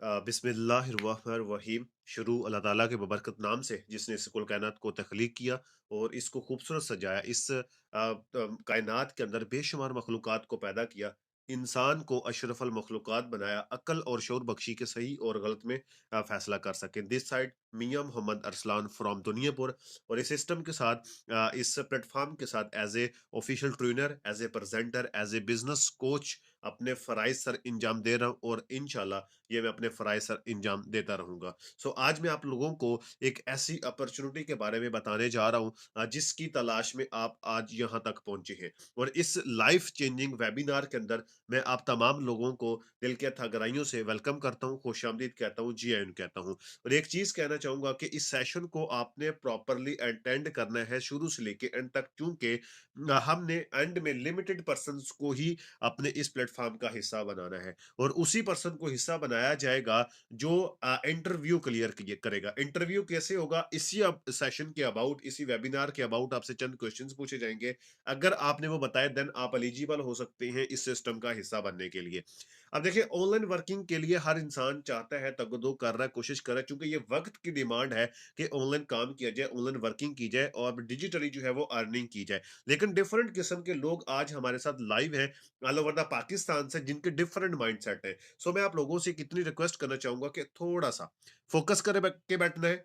बिस्मिल्लाहिर्रहमानिर्रहीम। शुरू अल्लाह ताला के बबरकत नाम से जिसने इस कुल कायनात को तख्लीक किया और इसको खूबसूरत सजाया। इस कायनात के अंदर बेशुमार मखलूक़ात को पैदा किया। इंसान को अशरफुल मखलूक़ात बनाया, अक्ल और शऊर बख्शी के सही और गलत में फ़ैसला कर सकें। दिस साइड मियां मोहम्मद अरसलान फ्रॉम दुनियापुर। और इस सिस्टम के साथ इस प्लेटफ़ॉर्म के साथ as a official trainer, as a presenter, as a business coach अपने फ़राइज़ सर अंजाम दे रहा हूँ और इंशाल्लाह ये मैं अपने फ़राइज़ सर अंजाम देता रहूँगा। सो आज मैं आप लोगों को एक ऐसी अपॉर्च्युनिटी के बारे में बताने जा रहा हूँ जिसकी तलाश में आप आज यहाँ तक पहुँचे हैं। और इस लाइफ़ चेंजिंग वेबिनार के अंदर मैं आप तमाम लोगों को दिल के तह गहराइयों से वेलकम करता हूँ, खुशामदीद कहता हूँ, जी आयन कहता हूँ। और एक चीज़ कहना चाहूँगा कि इस सेशन को आपने प्रॉपर्ली अटेंड करना है शुरू से लेके एंड तक, क्योंकि हमने एंड में लिमिटेड पर्सन्स को ही अपने इस प्लेटफ़ॉर्म का हिस्सा बनाना है। और उसी पर्सन को हिस्सा बनाया जाएगा जो इंटरव्यू क्लियर करेगा। इंटरव्यू कैसे होगा? इसी सेशन के अबाउट, इसी वेबिनार के अबाउट आपसे चंद क्वेश्चंस पूछे जाएंगे। अगर आपने वो बताए देन आप एलिजिबल हो सकते हैं इस सिस्टम का हिस्सा बनने के लिए। अब देखिए, ऑनलाइन वर्किंग के लिए हर इंसान चाहता है, तगदो कर रहा है, कोशिश कर रहा है, क्योंकि ये वक्त की डिमांड है कि ऑनलाइन काम किया जाए, ऑनलाइन वर्किंग की जाए और डिजिटली जो है वो अर्निंग की जाए। लेकिन डिफरेंट किस्म के लोग आज हमारे साथ लाइव हैं ऑल ओवर द पाकिस्तान से, जिनके डिफरेंट माइंडसेट है। सो मैं आप लोगों से कितनी रिक्वेस्ट करना चाहूंगा कि थोड़ा सा फोकस करे के बैठना है,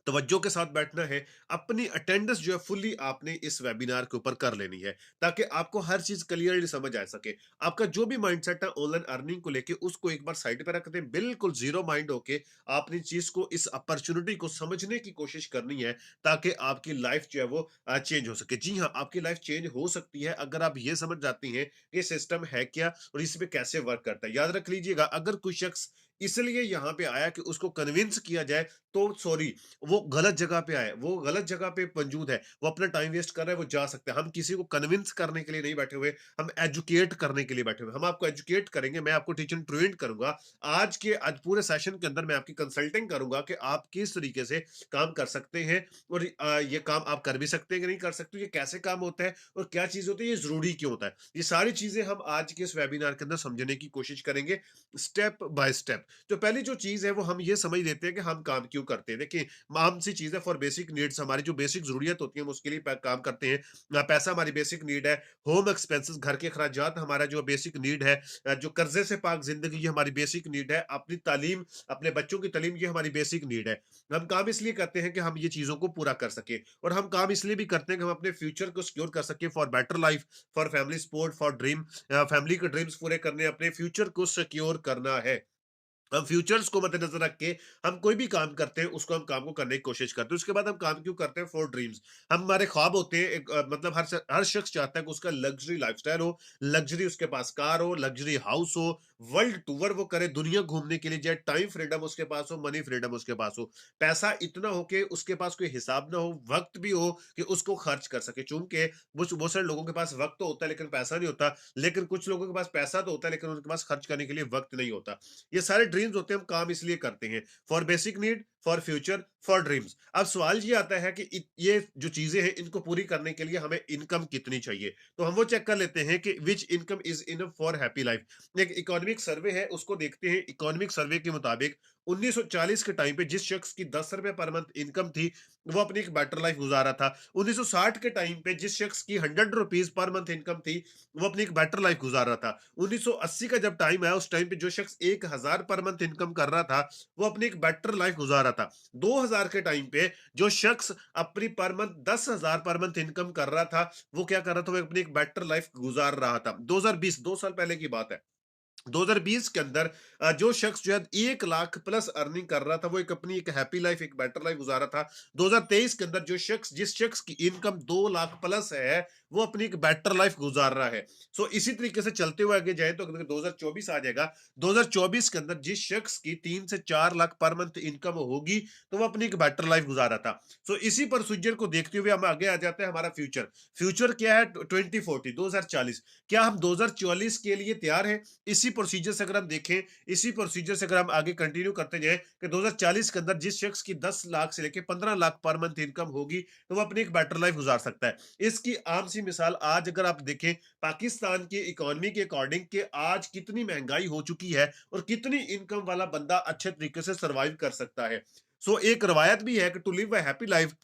तवज्जो के साथ बैठना है। अपनी अटेंडेंस जो है फुल्ली आपने इस वेबिनार के ऊपर कर लेनी है, ताकि आपको हर चीज क्लियरली समझ आ सके। आपका जो भी माइंडसेट है ऑनलाइन अर्निंग को लेके, उसको एक बार साइड पे रख दें, बिल्कुल जीरो माइंड होके आपने चीज को, इस अपॉर्चुनिटी को समझने की कोशिश करनी है, ताकि आपकी लाइफ जो है वो चेंज हो सके। जी हाँ, आपकी लाइफ चेंज हो सकती है अगर आप ये समझ जाती हैं कि सिस्टम है क्या और इसमें कैसे वर्क करता है। याद रख लीजिएगा, अगर कोई शख्स इसलिए यहाँ पे आया कि उसको कन्विंस किया जाए, तो सॉरी, वो गलत जगह पे आए, वो गलत जगह पे मौजूद है, वो अपना टाइम वेस्ट कर रहा है, वो जा सकता है। हम किसी को कन्विंस करने के लिए नहीं बैठे हुए, हम एजुकेट करने के लिए बैठे हुए। हम आपको एजुकेट करेंगे, मैं आपको टीचिंग ट्रेन करूंगा। आज पूरे सेशन के अंदर मैं आपकी कंसल्टिंग करूंगा कि आप किस तरीके से काम कर सकते हैं और ये काम आप कर भी सकते हैं कि नहीं कर सकते, ये कैसे काम होता है और क्या चीज होती है, ये जरूरी क्यों होता है। ये सारी चीजें हम आज के इस वेबिनार के अंदर समझने की कोशिश करेंगे, स्टेप बाय स्टेप। तो पहली जो चीज है वो हम ये समझ लेते हैं कि हम काम क्यों करते हैं। देखिए, आम सी चीज है, फॉर बेसिक नीड्स, हमारी जो बेसिक जरूरियत होती है हम उसके लिए काम करते हैं। पैसा हमारी बेसिक नीड है। होम एक्सपेंसेस, घर के खर्चात हमारा जो बेसिक नीड है। जो कर्जे से पाक जिंदगी, ये हमारी बेसिक नीड है। अपनी तालीम, अपने बच्चों की तालीम, ये हमारी बेसिक नीड है। हम काम इसलिए करते हैं कि हम ये चीजों को पूरा कर सके, और हम काम इसलिए भी करते हैं कि हम अपने फ्यूचर को सिक्योर कर सके, for better life, for family support, for dream, family के ड्रीम्स पूरे करने, अपने फ्यूचर को सिक्योर करना है। हम फ्यूचर्स को मद्देनजर रख के हम कोई भी काम करते हैं, उसको हम काम को करने की कोशिश करते हैं। उसके बाद हम काम क्यों करते हैं? For dreams. हम, हमारे ख्वाब होते हैं, एक मतलब हर शख्स चाहता है कि उसका लग्जरी लाइफस्टाइल हो, लग्जरी उसके पास कार हो, लग्जरी हाउस हो, वर्ल्ड टूर वो करे, दुनिया घूमने के लिए जाए, टाइम फ्रीडम उसके पास हो, मनी फ्रीडम उसके पास हो, पैसा इतना हो कि उसके पास कोई हिसाब ना हो, वक्त भी हो कि उसको खर्च कर सके। चूंकि बहुत सारे लोगों के पास वक्त तो होता है लेकिन पैसा नहीं होता, लेकिन कुछ लोगों के पास पैसा तो होता है लेकिन उनके पास खर्च करने के लिए वक्त नहीं होता। ये सारे ड्रीम्स होते हैं, हम काम इसलिए करते हैं, for basic need, for future, for dreams. अब सवाल ये आता है कि ये जो चीजें हैं इनको पूरी करने के लिए हमें इनकम कितनी चाहिए। तो हम वो चेक कर लेते हैं कि विच income is enough for happy life. एक इकोनॉमिक सर्वे है, उसको देखते हैं। इकोनॉमिक सर्वे के मुताबिक 1940 के टाइम पे जिस शख्स की 10 रुपए पर मंथ इनकम थी, वो अपनी एक बेटर लाइफ गुजारा था। 1960 के टाइम पे जिस शख्स की 100 रुपीज पर मंथ इनकम थी, वो अपनी एक बेटर लाइफ गुजार रहा था। 1980 का जब टाइम आया, उस टाइम पे जो शख्स 1000 पर मंथ इनकम कर रहा था, वो अपनी एक बेटर लाइफ गुजार रहा था। 2000 के टाइम पे जो शख्स अपनी per month 10,000 per month income कर रहा था, वो क्या कर रहा था? वो अपनी एक बेटर लाइफ गुजार रहा था। 2020, 2 साल पहले की बात है। 2020 के अंदर जो शख्स जो है 1 लाख प्लस अर्निंग कर रहा था, वो एक अपनी एक हैप्पी लाइफ, एक बेटर लाइफ गुजारा था। 2023 के अंदर जिस शख्स की इनकम 2 लाख प्लस है, वो अपनी एक बेटर लाइफ गुजार रहा है। सो इसी तरीके से चलते हुए आगे जाए तो 2024 आ जाएगा। 2024 के अंदर जिस शख्स की 3 से 4 लाख पर मंथ इनकम होगी, तो वो अपनी एक बेटर लाइफ गुजारा था। सो इसी प्रोसीजर को देखते हुए हम आगे आ जाते हैं। हमारा फ्यूचर, फ्यूचर क्या है? 2040, 2040। क्या हम 2044 के लिए तैयार हैं? इसी इसी प्रोसीजर से अगर हम देखें, इसी प्रोसीजर से अगर हम आगे कंटिन्यू करते जाएँ कि 2040 के अंदर जिस शख्स की 10 लाख से लेके 15 लाख पर मंथ इनकम होगी, तो वो अपनी एक बेटर लाइफ गुज़ार सकता है। इसकी आम सी मिसाल आज अगर आप देखें, पाकिस्तान की इकोनॉमी के अकॉर्डिंग कि आज कितनी महँगाई हो चुकी है और कितनी इनकम वाला बंदा अच्छे तरीके से सर्वाइव कर सकता है। सो एक रवायत भी है कि to live a happy life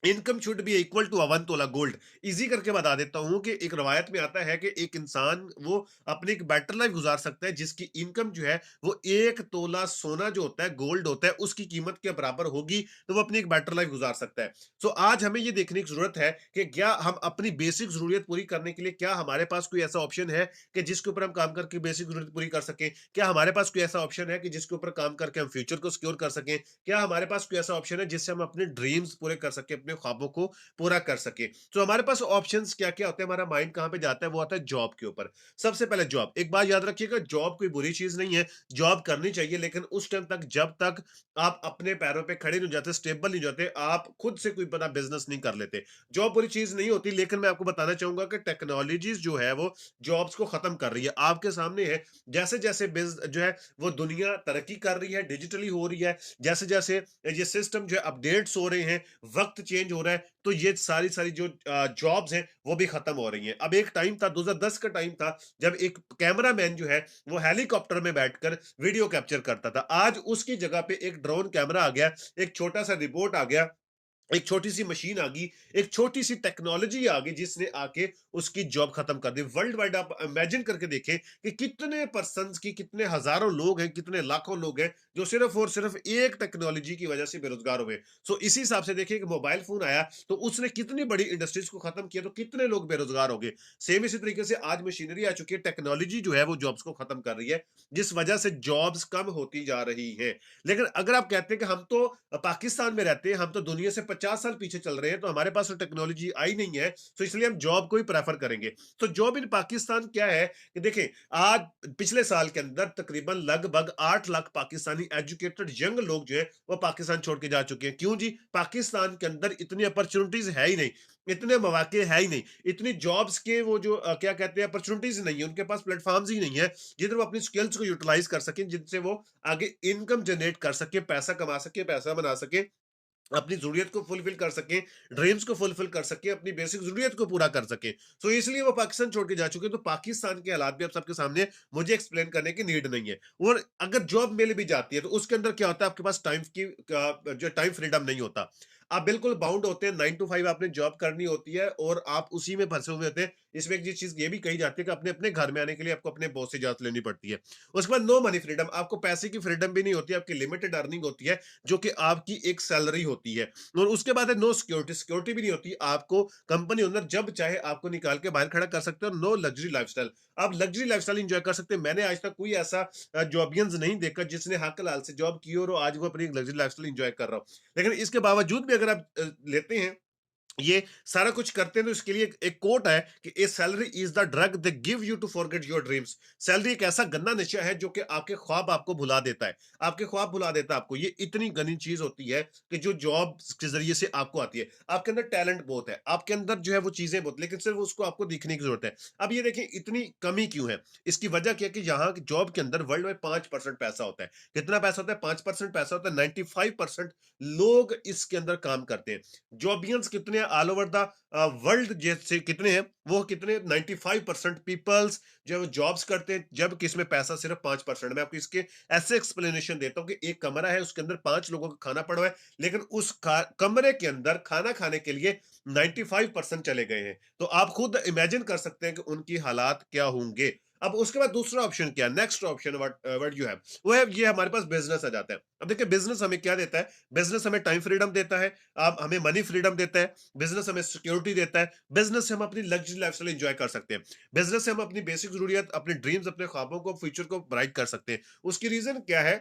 income should be equal to 1 tola gold. Easy करके बता देता हूँ कि एक रवायत में आता है कि एक इंसान वो अपनी एक बेटर लाइफ गुजार सकता है जिसकी इनकम जो है वो 1 तोला सोना जो होता है, गोल्ड होता है, उसकी कीमत के बराबर होगी, तो वो अपनी एक बेटर लाइफ गुजार सकता है। सो आज हमें ये देखने की जरूरत है कि क्या हम अपनी बेसिक जरूरत पूरी करने के लिए, क्या हमारे पास कोई ऐसा ऑप्शन है कि जिसके ऊपर हम काम करके बेसिक जरूरत पूरी कर सकें? क्या हमारे पास कोई ऐसा ऑप्शन है कि जिसके ऊपर काम करके हम फ्यूचर को सिक्योर कर सकें? क्या हमारे पास कोई ऐसा ऑप्शन है जिससे हम अपने ड्रीम्स पूरे कर सकें, अपने ख्वाबों को पूरा कर सकें? तो हमारे पास ऑप्शंस क्या-क्या होते हैं, हमारा माइंड कहाँ पे जाता है, वो आता है जॉब के ऊपर। सबसे पहले जॉब, एक बात याद रखिएगा, जॉब कोई बुरी चीज़ नहीं है, जॉब करनी चाहिए, लेकिन उस टाइम तक जब तक आप अपने पैरों पे खड़े नहीं हो जाते, स्टेबल नहीं हो जाते, आप खुद से कोई बड़ा बिज़नेस नहीं कर लेते। जॉब बुरी चीज़ नहीं होती, लेकिन मैं आपको बताना चाहूँगा कि टेक्नोलॉजीज़ जो है वो जॉब्स को खत्म कर रही है। आपके सामने है, जैसे-जैसे जो है वो दुनिया तरक्की कर रही है, डिजिटली हो रही है, जैसे-जैसे ये सिस्टम जो है अपडेट्स हो रहे हैं, वक्त चेंज हो रहा है, तो ये सारी सारी जो जॉब्स हैं वो भी खत्म हो रही हैं। अब एक टाइम था, 2010 का टाइम था, जब एक कैमरा मैन जो है वो हेलीकॉप्टर में बैठकर वीडियो कैप्चर करता था। आज उसकी जगह पे एक ड्रोन कैमरा आ गया, एक छोटा सा रिपोर्ट आ गया, एक छोटी-सी मशीन आ गई, एक छोटी-सी टेक्नोलॉजी आ गई जिसने आके उसकी जॉब खत्म कर दी। वर्ल्ड वाइड आप इमेजिन करके देखें कि कितने पर्सन्स की, कितने हज़ारों लोग हैं, कितने लाखों लोग हैं जो सिर्फ़ और सिर्फ़ एक टेक्नोलॉजी की वज़ह से बेरोज़गार हुए। सो इसी हिसाब से देखिए कि मोबाइल फ़ोन आया तो उसने कितनी बड़ी इंडस्ट्रीज़ को खत्म किया, तो कितने लोग बेरोज़गार हो गए। सेम इसी तरीके से आज मशीनरी आ चुकी है, टेक्नोलॉजी जो है वो जॉब्स को खत्म कर रही है, जिस वज़ह से जॉब्स कम होती जा रही हैं। लेकिन अगर आप कहते हैं कि हम तो पाकिस्तान में रहते हैं, हम तो दुनिया से 50 साल पीछे चल रहे हैं, तो हमारे पास तो टेक्नोलॉजी आई नहीं है, तो इसलिए हम जॉब को ही प्रेफर करेंगे। तो जॉब इन पाकिस्तान क्या है कि देखें, आज पिछले साल के अंदर तकरीबन लगभग 8 लाख पाकिस्तानी एजुकेटेड यंग लोग जो है वो पाकिस्तान छोड़ के जा चुके हैं। क्यों जी? पाकिस्तान के अंदर इतनी अपॉर्चुनिटीज है ही नहीं, इतने मौके है ही नहीं, इतनी जॉब्स के वो जो क्या कहते हैं, अपॉर्चुनिटीज नहीं है, उनके पास प्लेटफॉर्म्स ही नहीं है जिधर वो अपनी स्किल्स को यूटिलाइज कर सकें, जिनसे वो आगे इनकम जनरेट कर सके, पैसा कमा सके, पैसा बना सके, अपनी ज़रूरियत को फुलफ़िल कर सकें, ड्रीम्स को फुलफ़िल कर सकें, अपनी बेसिक ज़रूरियत को पूरा कर सकें। सो इसलिए वो पाकिस्तान छोड़ के जा चुके हैं, तो पाकिस्तान के हालात भी अब सबके सामने है, मुझे एक्सप्लेन करने की नीड नहीं है। और अगर जॉब मिल भी जाती है, तो उसके अंदर क्या होता है, आपके पास टाइम की जो टाइम फ्रीडम नहीं होता। आप बिल्कुल बाउंड होते हैं, 9 टू 5 आपने जॉब करनी होती है और आप उसी में फँसे हुए होते हैं। इसमें एक चीज़ ये भी कही जाती है कि अपने घर में आने के लिए आपको अपने बॉस से इजाज़त लेनी पड़ती है। उसके बाद नो मनी फ्रीडम, आपको पैसे की फ्रीडम भी नहीं होती है, आपकी लिमिटेड अर्निंग होती है, जो कि आपकी एक सैलरी होती है। और उसके बाद है नो सिक्योरिटी, सिक्योरिटी भी नहीं होती, आपको कंपनी ओनर जब चाहे आपको निकाल के बाहर खड़ा कर सकते हो। नो लग्जरी लाइफस्टाइल, आप लग्जरी लाइफस्टाइल एंजॉय कर सकते हैं। मैंने आज तक कोई ऐसा जॉबियंस नहीं देखा जिसने हक हलाल से जॉब की और वो आज वो अपनी लग्जरी लाइफस्टाइल एंजॉय कर रहा हो। लेकिन इसके बावजूद भी अगर आप लेते हैं, ये सारा कुछ करते हैं, तो इसके लिए एक कोट है कि a salary is the drug they give you to forget your dreams. Salary एक ऐसा गंदा नशा है जो कि आपके ख्वाब आपको भुला देता है, आपके ख्वाब भुला देता है आपको। ये इतनी गंदी चीज होती है कि जो जॉब के जरिए से आपको आती है। आपके अंदर टैलेंट बहुत है, आपके अंदर जो है वो चीजें बहुत, लेकिन सिर्फ उसको आपको दिखने की जरूरत है। अब ये देखें इतनी कमी क्यों है, इसकी वजह क्या है कि यहाँ की जॉब के अंदर वर्ल्ड में 5% पैसा होता है। कितना पैसा होता है? 5% पैसा होता है। 95% लोग इसके अंदर काम करते हैं। जॉबियंस कितने हैं ऑल ओवर द वर्ल्ड, जैसे कितने हैं वो, कितने 95% पीपल्स जो है वो जॉब्स करते हैं, जब किसमें पैसा सिर्फ 5%। मैं आपको इसके ऐसे एक्सप्लेनेशन देता हूँ कि एक कमरा है, उसके अंदर 5 लोगों का खाना पड़ा हुआ है, लेकिन उस कमरे के अंदर खाना खाने के लिए 95% चले गए हैं। तो आप खुद इमेजिन कर सकते हैं कि उनकी हालात क्या होंगे। अब उसके बाद दूसरा ऑप्शन क्या है, next option what you have, वो है ये हमारे पास बिजनेस आ जाता है। अब देखिए बिजनेस हमें क्या देता है, बिजनेस हमें टाइम फ्रीडम देता है, आप हमें मनी फ्रीडम देता है, बिजनेस हमें सिक्योरिटी देता है, बिजनेस से हम अपनी लग्जरी लाइफस्टाइल एंजॉय कर सकते हैं, बिजनेस से हम अपनी बेसिक जरूरियत, अपने ड्रीम्स, अपने ख्वाबों को, फ्यूचर को ब्राइट कर सकते हैं। उसकी रीजन क्या है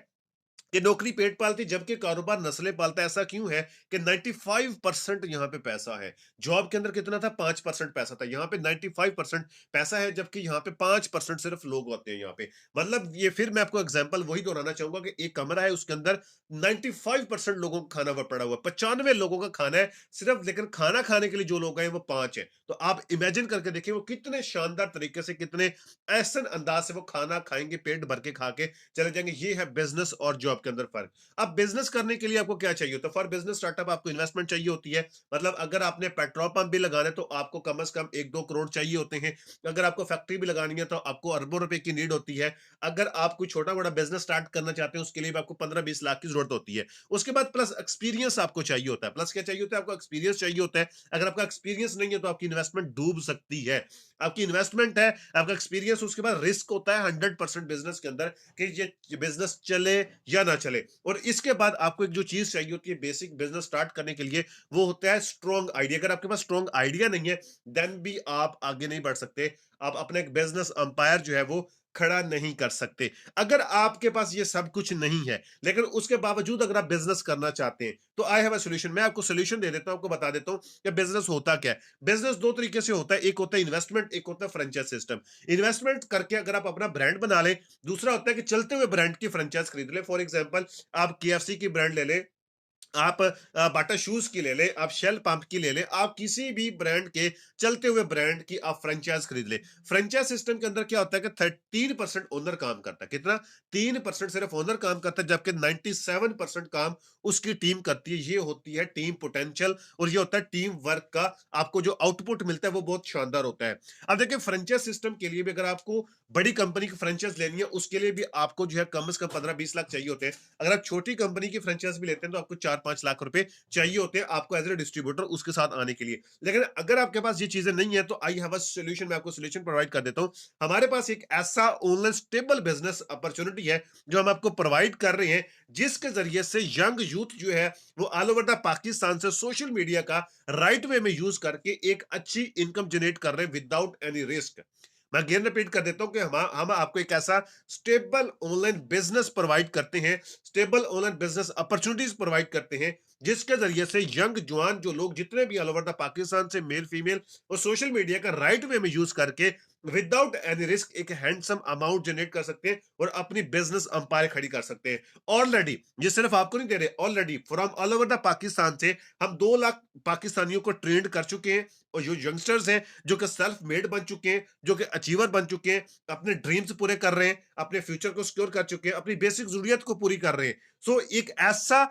कि नौकरी पेट पालती जबकि कारोबार नस्लें पालता है। ऐसा क्यों है कि 95% यहाँ पे पैसा है। जॉब के अंदर कितना था? 5% पैसा था। यहाँ पे 95% पैसा है, जबकि यहाँ पे 5% सिर्फ लोग होते हैं यहाँ पे। मतलब ये, फिर मैं आपको एग्जांपल वही दोहराना चाहूंगा कि एक कमरा है, उसके अंदर 95% लोगों का खाना पड़ा हुआ है, 95 लोगों का खाना है सिर्फ, लेकिन खाना खाने के लिए जो लोग हैं वो 5 है। तो आप इमेजिन करके देखिए वो कितने शानदार तरीके से, कितने ऐसा अंदाज से वो खाना खाएंगे, पेट भर के खा के चले जाएंगे। ये है बिजनेस और जॉब के अंदर फर्क। अब बिजनेस करने के लिए आपको क्या चाहिए होता है? फॉर बिजनेस स्टार्टअप आपको इन्वेस्टमेंट चाहिए होती है। मतलब अगर आपने पेट्रोल पंप भी लगाना है तो आपको कम से कम 1-2 करोड़ चाहिए होते हैं। अगर आपको फैक्ट्री भी लगानी है तो आपको अरबों रुपए की नीड होती है। अगर आप कोई छोटा बड़ा बिजनेस स्टार्ट करना चाहते हैं उसके लिए भी आपको 15-20 लाख की जरूरत होती है। उसके बाद प्लस एक्सपीरियंस आपको चाहिए होता है। प्लस क्या चाहिए होता है? आपको एक्सपीरियंस चाहिए होता है। अगर आपका एक्सपीरियंस नहीं है तो आपकी इन्वेस्टमेंट डूब सकती है। आपकी इन्वेस्टमेंट है, आपका एक्सपीरियंस, उसके बाद रिस्क होता है 100% बिजनेस के अंदर कि ये बिजनेस चले या ना चले। और इसके बाद आपको एक जो चीज चाहिए होती है बेसिक बिजनेस स्टार्ट करने के लिए, वो होता है स्ट्रॉन्ग आइडिया। अगर आपके पास स्ट्रॉन्ग आइडिया नहीं है, देन भी आप आगे नहीं बढ़ सकते। आप अपना एक बिजनेस अंपायर जो है वो खड़ा नहीं कर सकते। अगर आपके पास ये सब कुछ नहीं है, लेकिन उसके बावजूद अगर आप बिजनेस करना चाहते हैं, तो आई हैव अ सॉल्यूशन। मैं आपको सॉल्यूशन दे देता हूं, आपको बता देता हूं कि बिजनेस होता क्या है। बिजनेस दो तरीके से होता है, एक होता है इन्वेस्टमेंट, एक होता है फ्रेंचाइज सिस्टम। इन्वेस्टमेंट करके अगर आप अपना ब्रांड बना लें, दूसरा होता है कि चलते हुए ब्रांड की फ्रेंचाइज खरीद ले। फॉर एग्जांपल, आप केएफसी की ब्रांड ले लें, आप बाटा शूज की ले लें, आप शेल पंप की ले लें, आप किसी भी ब्रांड के, चलते हुए ब्रांड की आप फ्रेंचाइज खरीद लें। फ्रेंचाइज सिस्टम के अंदर क्या होता है कि 13% ओनर काम करता है। कितना? 3% सिर्फ ओनर काम करता है, जबकि 97% काम उसकी टीम करती है। ये होती है टीम पोटेंशियल, और ये होता है टीम वर्क का। आपको जो आउटपुट मिलता है वो बहुत शानदार होता है। अब देखिए, फ्रेंचाइज सिस्टम के लिए भी अगर आपको बड़ी कंपनी की फ्रेंचाइज लेनी है, उसके लिए भी आपको जो है कम से कम 15-20 लाख चाहिए होते हैं। अगर आप छोटी कंपनी की फ्रेंचाइज भी लेते हैं तो आपको 4-5 लाख रुपए चाहिए होते हैं आपको एज ए डिस्ट्रीब्यूटर उसके साथ आने के लिए। लेकिन अगर आपके पास ये चीजें नहीं है तो आई हैव अ सॉल्यूशन। मैं आपको सॉल्यूशन प्रोवाइड कर देता हूं। हमारे पास एक ऐसा ऑनलाइन स्टेबल बिजनेस अपॉर्चुनिटी है जो हम आपको प्रोवाइड कर रहे हैं, जिसके जरिए से यंग यूथ जो है वो ऑल ओवर द पाकिस्तान से सोशल मीडिया का राइट वे में यूज करके एक अच्छी इनकम जनरेट कर रहे हैं विदाउट एनी रिस्क। मैं अगेन रिपीट कर देता हूं कि हम आपको एक ऐसा स्टेबल ऑनलाइन बिजनेस प्रोवाइड करते हैं, stable online business opportunities provide करते हैं, जिसके जरिए से यंग जवान जो लोग जितने भी ऑल ओवर द पाकिस्तान से मेल फीमेल और सोशल मीडिया का राइट वे में यूज करके विदाउट एनी रिस्क एक हैंडसम अमाउंट जनरेट कर सकते हैं और अपनी बिजनेस अंपायर खड़ी कर सकते हैं। ऑलरेडी, ये सिर्फ आपको नहीं दे रहे, already from all over the Pakistan से हम 2 लाख पाकिस्तानियों को ट्रेंड कर चुके हैं। और जो यंगस्टर्स हैं जो कि सेल्फ मेड बन चुके हैं, जो कि अचीवर बन चुके हैं, अपने ड्रीम्स पूरे कर रहे हैं, अपने फ्यूचर को सिक्योर कर चुके हैं, अपनी बेसिक जरूरत को पूरी कर रहे हैं। सो एक ऐसा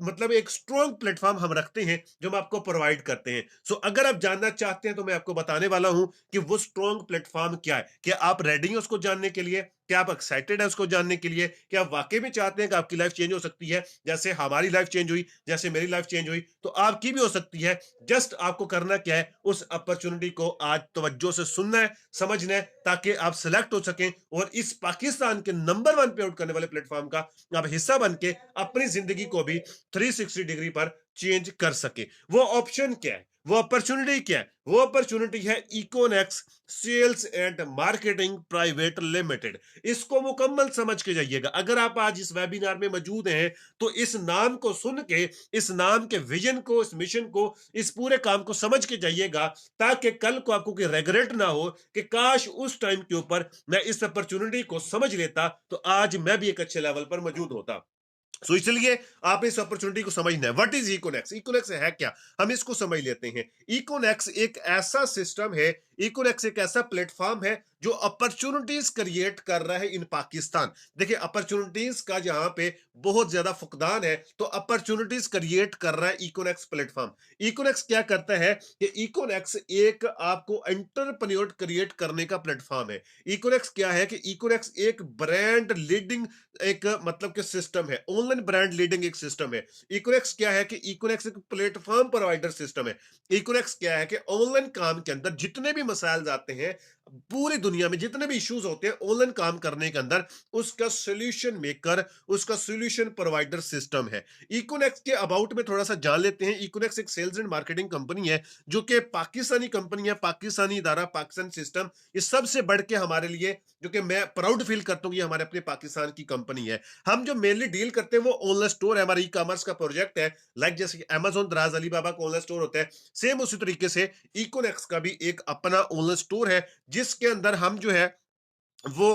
मतलब एक स्ट्रॉन्ग प्लेटफॉर्म हम रखते हैं जो हम आपको प्रोवाइड करते हैं। सो अगर आप जानना चाहते हैं तो मैं आपको बताने वाला हूं कि वो स्ट्रॉन्ग प्लेटफॉर्म क्या है। क्या आप रेडी हैं उसको जानने के लिए? क्या आप एक्साइटेड है उसको जानने के लिए? क्या आप वाकई में चाहते हैं कि आपकी लाइफ चेंज हो सकती है, जैसे हमारी लाइफ चेंज हुई, जैसे मेरी लाइफ चेंज हुई, तो आपकी भी हो सकती है। जस्ट आपको करना क्या है, उस अपॉर्चुनिटी को आज तवज्जो से सुनना है, समझना है, ताकि आप सिलेक्ट हो सकें और इस पाकिस्तान के नंबर 1 पे आउट करने वाले प्लेटफॉर्म का आप हिस्सा बन के अपनी जिंदगी को भी 360 डिग्री पर चेंज कर सके। वो ऑप्शन क्या है, वो अपॉर्चुनिटी क्या है? वो अपॉर्चुनिटी है Econex sales and marketing private limited. इसको मुकम्मल समझ के जाइएगा। अगर आप आज इस वेबिनार में मौजूद हैं तो इस नाम को सुन के, इस नाम के विजन को, इस मिशन को, इस पूरे काम को समझ के जाइएगा, ताकि कल को आपको कोई रेग्रेट ना हो कि काश उस टाइम के ऊपर मैं इस अपॉर्चुनिटी को समझ लेता तो आज मैं भी एक अच्छे लेवल पर मौजूद होता। सो इसलिए आप इस अपॉर्चुनिटी को समझना है। What is इकोनेक्स? इकोनेक्स है क्या, हम इसको समझ लेते हैं। इकोनेक्स एक ऐसा सिस्टम है, इकोनेक्स एक ऐसा प्लेटफॉर्म है जो अपॉर्चुनिटीज क्रिएट कर रहा है इन पाकिस्तान। देखिए, अपॉर्चुनिटीज का जहां पे बहुत ज्यादा फुकदान है, तो अपॉर्चुनिटीज क्रिएट कर रहा है इकोनेक्स प्लेटफॉर्म। इकोनेक्स क्या करता है कि इकोनेक्स एक आपको एंटरप्रेन्योर क्रिएट करने का प्लेटफॉर्म है। इकोनेक्स क्या है कि इकोनेक्स एक ब्रांड लीडिंग एक मतलब कि सिस्टम है, ऑनलाइन ब्रांड लीडिंग एक सिस्टम है। इकोनेक्स क्या है कि इकोनेक्स एक प्लेटफॉर्म प्रोवाइडर सिस्टम है। इकोनेक्स क्या है कि ऑनलाइन काम के अंदर जितने भी मसाइल आते हैं, पूरी दुनिया में जितने भी इश्यूज होते हैं ऑनलाइन काम करने के अंदर, उसका सॉल्यूशन मेकर, उसका सॉल्यूशन प्रोवाइडर सिस्टम है। इकोनेक्स के अबाउट में थोड़ा सा जान लेते हैं। इकोनेक्स एक सेल्स एंड मार्केटिंग कंपनी है, जो कि पाकिस्तानी कंपनी है, पाकिस्तानी इदारा, पाकिस्तान सिस्टम। ये सबसे बढ़ के हमारे लिए, जो कि मैं प्राउड फील करता हूँ, ये हमारे अपने पाकिस्तान की कंपनी है। हम जो मेनली डील करते हैं वो ऑनलाइन स्टोर है, हमारा ई कॉमर्स का प्रोजेक्ट है। लाइक जैसे कि अमेजोन, दराज, अलीबाबा का ऑनलाइन स्टोर होता है, सेम उसी तरीके से इकोनेक्स का भी एक अपना ऑनलाइन स्टोर है, जिसके अंदर हम जो है वो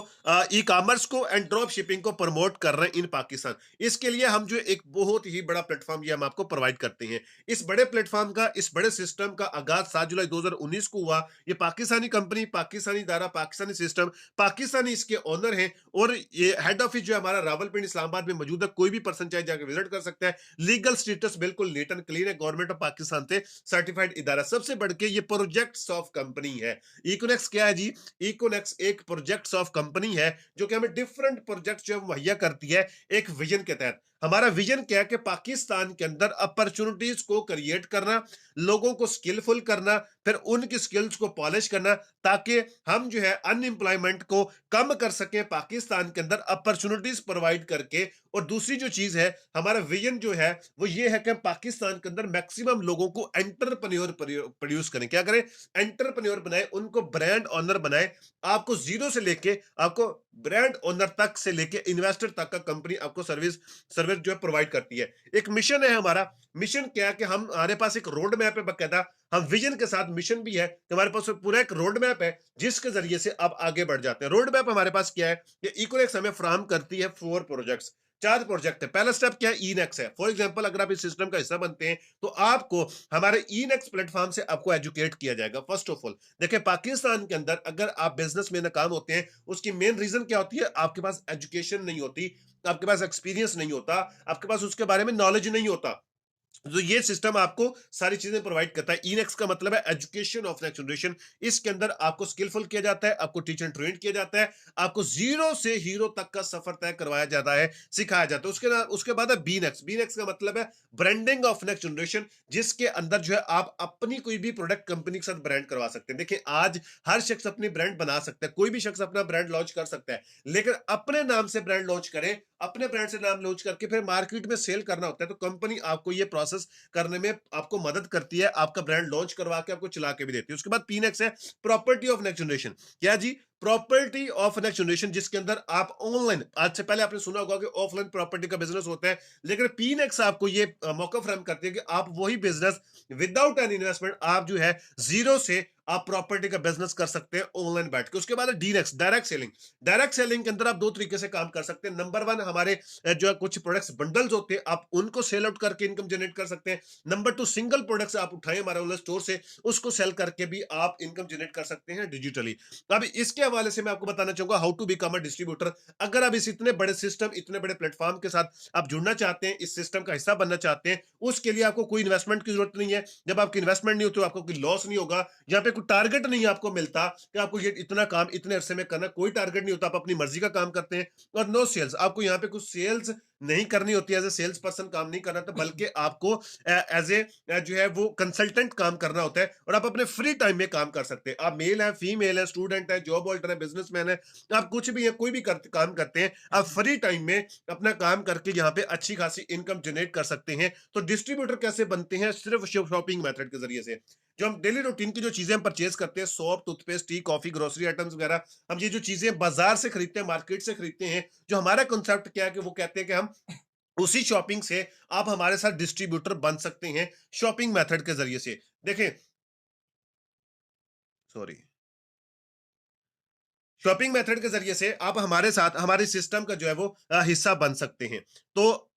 ई कॉमर्स को एंड ड्रॉप शिपिंग को प्रमोट कर रहे हैं इन पाकिस्तान। इसके लिए हम जो एक बहुत ही बड़ा प्लेटफॉर्म ये हम आपको प्रोवाइड करते हैं। इस बड़े प्लेटफॉर्म का, इस बड़े सिस्टम का आगाज 7 जुलाई 2019 को हुआ। ये पाकिस्तानी कंपनी, पाकिस्तानी दारा, पाकिस्तानी सिस्टम, पाकिस्तानी इसके ओनर हैं। और ये हेड ऑफिस जो है हमारा रावलपिंडी, इस्लामाबाद में मौजूद है। कोई भी पर्सन चाहे जाकर विजिट कर सकता है। लीगल स्टेटस बिल्कुल नीट एंड क्लीन है, गवर्नमेंट ऑफ पाकिस्तान से सर्टिफाइड इदारा। सबसे बढ़ के ये प्रोजेक्ट ऑफ कंपनी है। इकोनेक्स क्या है जी? इकोनेक्स एक प्रोजेक्ट ऑफ कंपनी है, जो कि हमें डिफरेंट प्रोजेक्ट जो मुहैया करती है एक विजन के तहत। हमारा विजन क्या है कि पाकिस्तान के अंदर अपॉर्चुनिटीज को क्रिएट करना, लोगों को स्किलफुल करना, फिर उनकी स्किल्स को पॉलिश करना, ताकि हम जो है अनएम्प्लॉयमेंट को कम कर सके पाकिस्तान के अंदर अपॉर्चुनिटीज प्रोवाइड करके। और दूसरी जो चीज है, हमारा विजन जो है वो ये है कि पाकिस्तान के अंदर मैक्सिमम लोगों को एंटरप्रेन्योर प्रोड्यूस करें। क्या करें? एंटरप्रेन्योर बनाए, उनको ब्रांड ऑनर बनाए। आपको जीरो से लेके, आपको ब्रांड ओनर तक से लेके इन्वेस्टर तक का कंपनी आपको सर्विस सर्विस जो है प्रोवाइड करती है। एक मिशन है हमारा। मिशन क्या है कि हम, हमारे पास एक रोड मैप है बकायदा। हम विजन के साथ मिशन भी है कि हमारे पास पूरा एक रोड मैप है, जिसके जरिए से आप आगे बढ़ जाते हैं। रोड मैप हमारे पास क्या है कि इकोनेक्स हमें फ्राहम करती है 4 प्रोजेक्ट्स, 4 प्रोजेक्ट है। पहला स्टेप क्या है? ईनेक्स है। फॉर एग्जांपल, अगर आप इस सिस्टम का हिस्सा बनते हैं तो आपको हमारे ईनेक्स प्लेटफॉर्म से आपको एजुकेट किया जाएगा। फर्स्ट ऑफ ऑल, देखिए पाकिस्तान के अंदर अगर आप बिजनेस में नाकाम होते हैं, उसकी मेन रीजन क्या होती है? आपके पास एजुकेशन नहीं होती, आपके पास एक्सपीरियंस नहीं होता, आपके पास उसके बारे में नॉलेज नहीं होता। तो ये सिस्टम आपको सारी चीजें प्रोवाइड करता है। इनेक्स का मतलब है एजुकेशन ऑफ नेक्स्ट जनरेशन। इसके अंदर आपको स्किलफुल किया जाता है, आपको टीच एंड ट्रेन किया जाता है, आपको जीरो से हीरो तक का सफर तय करवाया जाता है, सिखाया जाता है। उसके बाद है बीनेक्स। बीनेक्स का मतलब है ब्रांडिंग ऑफ नेक्स्ट जनरेशन, जिसके अंदर जो है आप अपनी कोई भी प्रोडक्ट कंपनी के साथ ब्रांड करवा सकते हैं। देखिए, आज हर शख्स अपनी ब्रांड बना सकता है, कोई भी शख्स अपना ब्रांड लॉन्च कर सकता है, लेकिन अपने नाम से ब्रांड लॉन्च करें, अपने ब्रांड से नाम लॉन्च करके फिर मार्केट में सेल करना होता है। तो कंपनी आपको ये प्रोसेस करने में आपको मदद करती है, आपका ब्रांड लॉन्च करवा के आपको चला के भी देती है। उसके बाद पीनेक्स है प्रॉपर्टी ऑफ नेक्स्ट जनरेशन। क्या जी? प्रॉपर्टी ऑफ नेक्स्ट जनरेशन, जिसके अंदर आप ऑनलाइन, आज से पहले आपने सुना होगा कि ऑफलाइन प्रॉपर्टी का बिजनेस होता है, लेकिन पीनेक्स आपको ये मौका फ्राहम करती है कि आप वही बिजनेस विदाउट एन इन्वेस्टमेंट, आप जो है जीरो से आप प्रॉपर्टी का बिजनेस कर सकते हैं ऑनलाइन बैठ के। उसके बाद डीनेक्स, डायरेक्ट सेलिंग। डायरेक्ट सेलिंग के अंदर आप दो तरीके से काम कर सकते हैं। नंबर वन, हमारे जो है कुछ प्रोडक्ट्स बंडल्स होते हैं, आप उनको सेल आउट करके इनकम जनरेट कर सकते हैं। नंबर टू, सिंगल प्रोडक्ट्स आप उठाएं हमारे ऑनलाइन स्टोर से, उसको सेल करके भी आप इनकम जनरेट कर सकते हैं डिजिटली। अब इसके हवाले से मैं आपको बताना चाहूंगा how to become a distributor. अगर आप इस इतने बड़े सिस्टम, इतने बड़े प्लेटफॉर्म के साथ आप जुड़ना चाहते हैं, इस सिस्टम का हिस्सा बनना चाहते हैं, उसके लिए आपको कोई इन्वेस्टमेंट की जरूरत नहीं है। जब आपकी इन्वेस्टमेंट नहीं होती तो आपको कोई लॉस नहीं होगा। यहाँ पे कोई टारगेट नहीं आपको मिलता कि आपको ये इतना काम इतने अरसे में करना, कोई टारगेट नहीं होता, आप अपनी मर्जी का काम करते हैं। और नो सेल्स, आपको यहाँ पे कुछ सेल्स नहीं करनी होती, एज ए सेल्स पर्सन काम नहीं करना था, बल्कि आपको एज ए जो है वो कंसल्टेंट काम करना होता है। और आप अपने फ्री टाइम में काम कर सकते हैं। आप मेल है, फीमेल है, स्टूडेंट है, जॉब होल्डर है, बिजनेसमैन है, आप कुछ भी है, कोई भी काम करते हैं, आप फ्री टाइम में अपना काम करके यहाँ पे अच्छी खासी इनकम जनरेट कर सकते हैं। तो डिस्ट्रीब्यूटर कैसे बनते हैं? सिर्फ शॉपिंग मेथड के जरिए से। जो हम डेली रूटीन की जो चीजें हम परचेज करते हैं, soap, toothpaste, T, coffee, grocery items वगैरह, हम ये जो चीजें बाजार से खरीदते हैं, मार्केट से खरीदते हैं, जो हमारा कॉन्सेप्ट क्या है कि वो कहते हैं कि हम उसी शॉपिंग से, आप हमारे साथ डिस्ट्रीब्यूटर बन सकते हैं शॉपिंग मेथड के जरिए से। देखें, सॉरी, शॉपिंग मेथड के जरिए से आप हमारे साथ हमारे सिस्टम का जो है वो हिस्सा बन सकते हैं। तो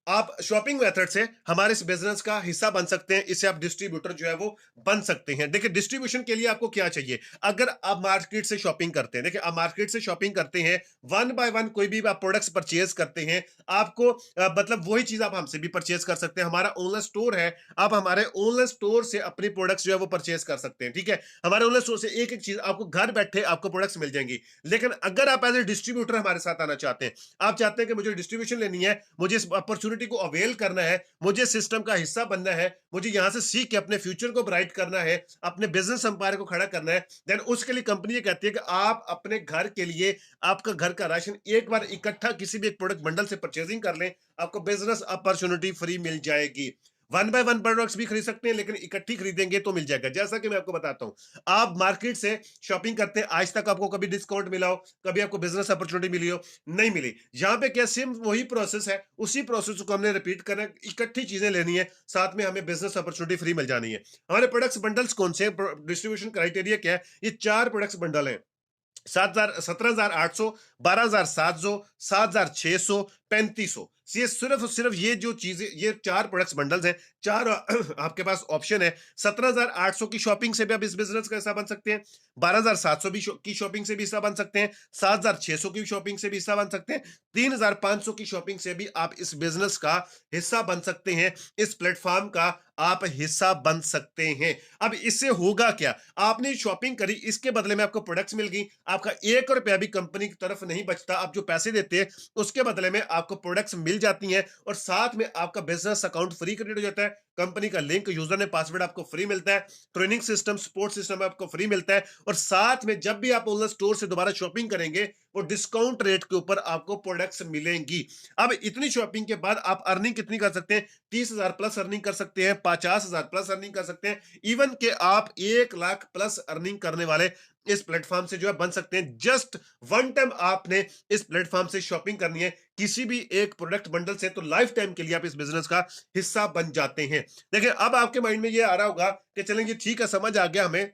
आप शॉपिंग मेथड से हमारे इस बिजनेस का हिस्सा बन सकते हैं। इससे आप डिस्ट्रीब्यूटर जो है वो बन सकते हैं। देखिए, डिस्ट्रीब्यूशन के लिए आपको क्या चाहिए? अगर आप मार्केट से शॉपिंग करते हैं, देखिए आप मार्केट से शॉपिंग करते हैं, वन बाय वन कोई भी आप प्रोडक्ट्स परचेज करते हैं, आपको मतलब वही चीज आप हमसे भी परचेज कर सकते हैं। हमारा ऑनलाइन स्टोर है, आप हमारे ऑनलाइन स्टोर से अपनी प्रोडक्ट्स जो है वो परचेज कर सकते हैं। ठीक है, हमारे ऑनलाइन स्टोर से एक एक चीज आपको घर बैठे आपको प्रोडक्ट्स मिल जाएंगी। लेकिन अगर आप एज ए डिस्ट्रीब्यूटर हमारे साथ आना चाहते हैं, आप चाहते हैं कि मुझे डिस्ट्रीब्यूशन लेनी है, मुझे इस अपॉर्चुनिटी अपॉर्चुनिटी को अवेल करना है, मुझे सिस्टम का हिस्सा बनना है, मुझे यहाँ से सीख के अपने फ्यूचर को ब्राइट करना है, अपने बिजनेस एम्पायर को खड़ा करना है, देन उसके लिए कंपनी ये कहती है कि आप अपने घर के लिए आपका घर का राशन एक बार इकट्ठा किसी भी एक प्रोडक्ट बंडल से परचेजिंग कर लें, आपको बिजनेस अपॉर्चुनिटी फ्री मिल जाएगी। वन बाय वन प्रोडक्ट्स भी खरीद सकते हैं, लेकिन इकट्ठी खरीदेंगे तो मिल जाएगा। जैसा कि मैं आपको बताता हूं, आप मार्केट से शॉपिंग करते हैं, आज तक आपको कभी डिस्काउंट मिला हो, कभी आपको बिजनेस अपॉर्चुनिटी मिली हो? नहीं मिली। यहाँ पे क्या सेम वही प्रोसेस है, उसी प्रोसेस को हमने रिपीट करना है, इकट्ठी चीजें लेनी है, साथ में हमें बिजनेस अपॉर्चुनिटी फ्री मिल जानी है। हमारे प्रोडक्ट्स बंडल्स कौन से हैं, डिस्ट्रीब्यूशन क्राइटेरिया क्या है? ये चार प्रोडक्ट्स बंडल हैं। 17,800, 12,700, 7,600, 3,500। ये सिर्फ और सिर्फ ये जो चीजें, ये चार प्रोडक्ट्स बंडल्स हैं, चार आपके पास ऑप्शन है। 17,800 की शॉपिंग से भी आप इस बिजनेस का हिस्सा बन सकते हैं, 12,700 भी की शॉपिंग से भी हिस्सा बन सकते हैं, 7,600 की शॉपिंग से भी हिस्सा बन सकते हैं, 3,500 की शॉपिंग से भी आप इस बिजनेस का हिस्सा बन सकते हैं, इस प्लेटफॉर्म का आप हिस्सा बन सकते हैं। अब इससे होगा क्या? आपने शॉपिंग करी, इसके बदले में आपको प्रोडक्ट्स मिल गई, आपका 1 रुपया भी कंपनी की तरफ नहीं बचता। आप जो पैसे देते हैं उसके बदले में आपको प्रोडक्ट्स मिल जाती हैं, और साथ में आपका बिजनेस अकाउंट फ्री क्रिएट हो जाता है, कंपनी का लिंक, यूजर ने पासवर्ड आपको फ्री मिलता है, ट्रेनिंग सिस्टम, सपोर्ट सिस्टम आपको फ्री मिलता है, और साथ में जब भी आप ऑनलाइन स्टोर से दोबारा शॉपिंग करेंगे, वो डिस्काउंट रेट के ऊपर आपको प्रोडक्ट्स मिलेंगी। अब इतनी शॉपिंग के बाद आप अर्निंग कितनी कर सकते हैं? 30,000 प्लस अर्निंग कर सकते हैं, 50,000 प्लस अर्निंग कर सकते हैं, इवन के आप 1 लाख प्लस अर्निंग करने वाले इस प्लेटफॉर्म से जो है बन सकते हैं। जस्ट वन टाइम आपने इस प्लेटफॉर्म से शॉपिंग करनी है किसी भी एक प्रोडक्ट बंडल से, तो लाइफ टाइम के लिए आप इस बिजनेस का हिस्सा बन जाते हैं। देखिए, अब आपके माइंड में ये आ रहा होगा कि चलेंगे, ठीक है, समझ आ गया हमें,